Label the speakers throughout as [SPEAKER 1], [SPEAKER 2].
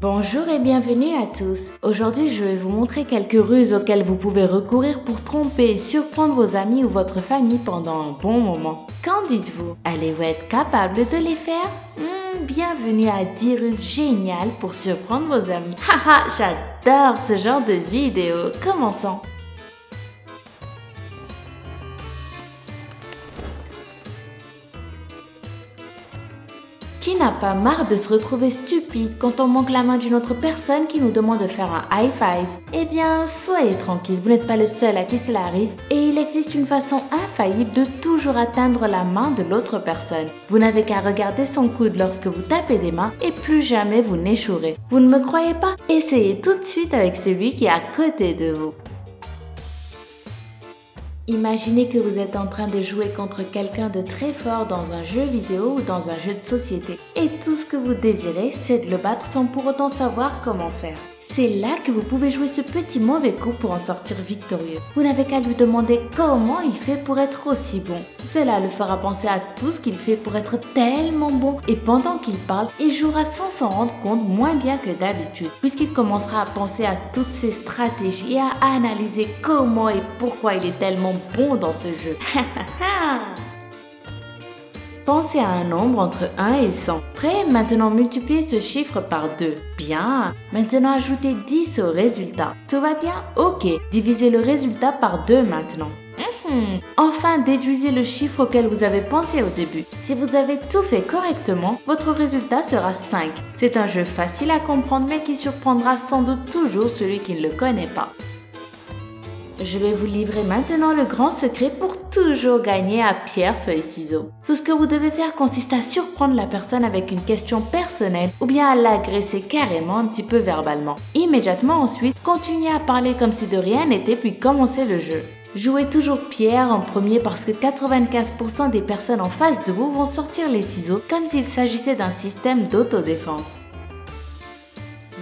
[SPEAKER 1] Bonjour et bienvenue à tous. Aujourd'hui, je vais vous montrer quelques ruses auxquelles vous pouvez recourir pour tromper et surprendre vos amis ou votre famille pendant un bon moment. Qu'en dites-vous? Allez-vous être capable de les faire? Bienvenue à 10 ruses géniales pour surprendre vos amis. Haha, j'adore ce genre de vidéo. Commençons. Qui n'a pas marre de se retrouver stupide quand on manque la main d'une autre personne qui nous demande de faire un high five? Eh bien, soyez tranquille, vous n'êtes pas le seul à qui cela arrive et il existe une façon infaillible de toujours atteindre la main de l'autre personne. Vous n'avez qu'à regarder son coude lorsque vous tapez des mains et plus jamais vous n'échouerez. Vous ne me croyez pas? Essayez tout de suite avec celui qui est à côté de vous. Imaginez que vous êtes en train de jouer contre quelqu'un de très fort dans un jeu vidéo ou dans un jeu de société et tout ce que vous désirez, c'est de le battre sans pour autant savoir comment faire. C'est là que vous pouvez jouer ce petit mauvais coup pour en sortir victorieux. Vous n'avez qu'à lui demander comment il fait pour être aussi bon. Cela le fera penser à tout ce qu'il fait pour être tellement bon et pendant qu'il parle, il jouera sans s'en rendre compte moins bien que d'habitude puisqu'il commencera à penser à toutes ses stratégies et à analyser comment et pourquoi il est tellement bon dans ce jeu. Pensez à un nombre entre 1 et 100. Prêt? Maintenant multipliez ce chiffre par 2. Bien. Maintenant ajoutez 10 au résultat. Tout va bien? Ok. Divisez le résultat par 2 maintenant. Enfin, déduisez le chiffre auquel vous avez pensé au début. Si vous avez tout fait correctement, votre résultat sera 5. C'est un jeu facile à comprendre mais qui surprendra sans doute toujours celui qui ne le connaît pas. Je vais vous livrer maintenant le grand secret pour toujours gagner à pierre, feuille, ciseaux. Tout ce que vous devez faire consiste à surprendre la personne avec une question personnelle ou bien à l'agresser carrément un petit peu verbalement. Immédiatement ensuite, continuez à parler comme si de rien n'était puis commencez le jeu. Jouez toujours pierre en premier parce que 95% des personnes en face de vous vont sortir les ciseaux comme s'il s'agissait d'un système d'autodéfense.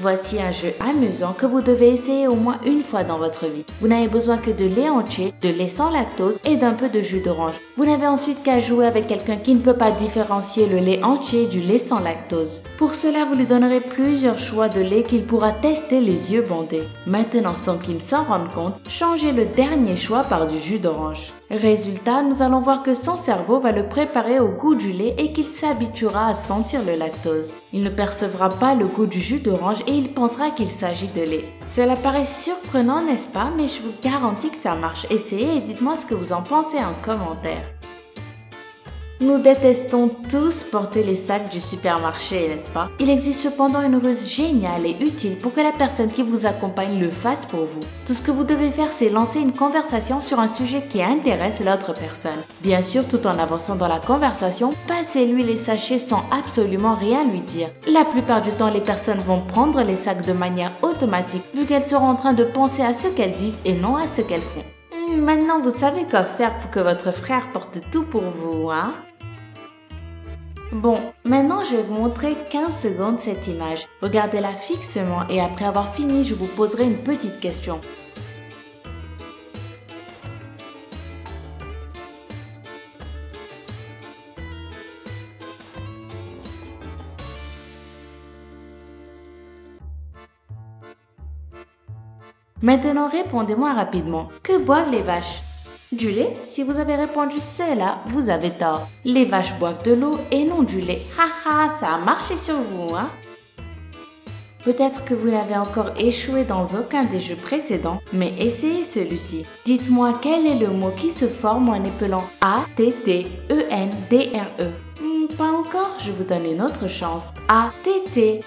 [SPEAKER 1] Voici un jeu amusant que vous devez essayer au moins une fois dans votre vie. Vous n'avez besoin que de lait entier, de lait sans lactose et d'un peu de jus d'orange. Vous n'avez ensuite qu'à jouer avec quelqu'un qui ne peut pas différencier le lait entier du lait sans lactose. Pour cela, vous lui donnerez plusieurs choix de lait qu'il pourra tester les yeux bandés. Maintenant, sans qu'il s'en rende compte, changez le dernier choix par du jus d'orange. Résultat, nous allons voir que son cerveau va le préparer au goût du lait et qu'il s'habituera à sentir le lactose. Il ne percevra pas le goût du jus d'orange et il pensera qu'il s'agit de lait. Cela paraît surprenant, n'est-ce pas? Mais je vous garantis que ça marche. Essayez et dites-moi ce que vous en pensez en commentaire. Nous détestons tous porter les sacs du supermarché, n'est-ce pas? Il existe cependant une ruse géniale et utile pour que la personne qui vous accompagne le fasse pour vous. Tout ce que vous devez faire, c'est lancer une conversation sur un sujet qui intéresse l'autre personne. Bien sûr, tout en avançant dans la conversation, passez-lui les sachets sans absolument rien lui dire. La plupart du temps, les personnes vont prendre les sacs de manière automatique vu qu'elles seront en train de penser à ce qu'elles disent et non à ce qu'elles font. Maintenant, vous savez quoi faire pour que votre frère porte tout pour vous, hein? Bon, maintenant je vais vous montrer 15 secondes cette image. Regardez-la fixement et après avoir fini, je vous poserai une petite question. Maintenant, répondez-moi rapidement. Que boivent les vaches? Du lait? Si vous avez répondu cela, vous avez tort. Les vaches boivent de l'eau et non du lait. Haha, ça a marché sur vous, hein? Peut-être que vous n'avez encore échoué dans aucun des jeux précédents, mais essayez celui-ci. Dites-moi quel est le mot qui se forme en épelant A-T-T-E-N-D-R-E. Pas encore, je vous donne une autre chance. A-T-T-E-N-D-R-E.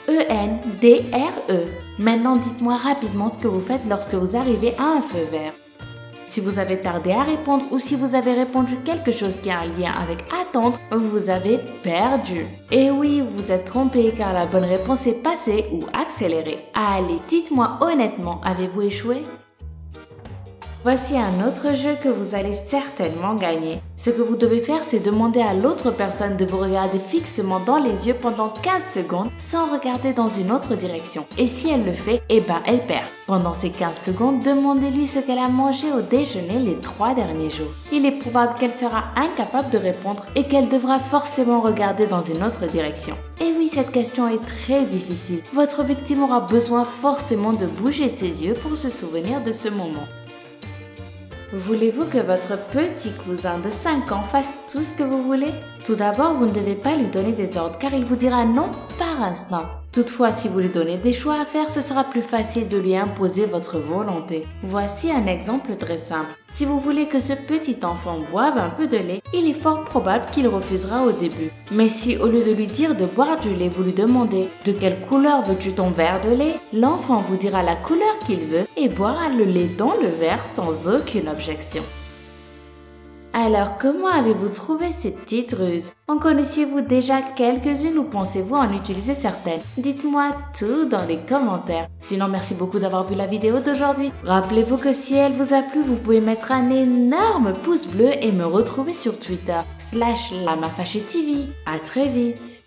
[SPEAKER 1] Maintenant, dites-moi rapidement ce que vous faites lorsque vous arrivez à un feu vert. Si vous avez tardé à répondre ou si vous avez répondu quelque chose qui a un lien avec attendre, vous avez perdu. Et oui, vous êtes trompé car la bonne réponse est passer ou accélérer. Allez, dites-moi honnêtement, avez-vous échoué? Voici un autre jeu que vous allez certainement gagner. Ce que vous devez faire, c'est demander à l'autre personne de vous regarder fixement dans les yeux pendant 15 secondes sans regarder dans une autre direction. Et si elle le fait, eh ben elle perd. Pendant ces 15 secondes, demandez-lui ce qu'elle a mangé au déjeuner les 3 derniers jours. Il est probable qu'elle sera incapable de répondre et qu'elle devra forcément regarder dans une autre direction. Et oui, cette question est très difficile. Votre victime aura besoin forcément de bouger ses yeux pour se souvenir de ce moment. Voulez-vous que votre petit cousin de 5 ans fasse tout ce que vous voulez? Tout d'abord, vous ne devez pas lui donner des ordres car il vous dira non par instinct. Toutefois, si vous lui donnez des choix à faire, ce sera plus facile de lui imposer votre volonté. Voici un exemple très simple. Si vous voulez que ce petit enfant boive un peu de lait, il est fort probable qu'il refusera au début. Mais si au lieu de lui dire de boire du lait, vous lui demandez « De quelle couleur veux-tu ton verre de lait ?», l'enfant vous dira la couleur qu'il veut et boira le lait dans le verre sans aucune objection. Alors, comment avez-vous trouvé ces petites ruses? En connaissiez-vous déjà quelques-unes ou pensez-vous en utiliser certaines? Dites-moi tout dans les commentaires. Sinon, merci beaucoup d'avoir vu la vidéo d'aujourd'hui. Rappelez-vous que si elle vous a plu, vous pouvez mettre un énorme pouce bleu et me retrouver sur Twitter /LamaFâcheTV. À très vite.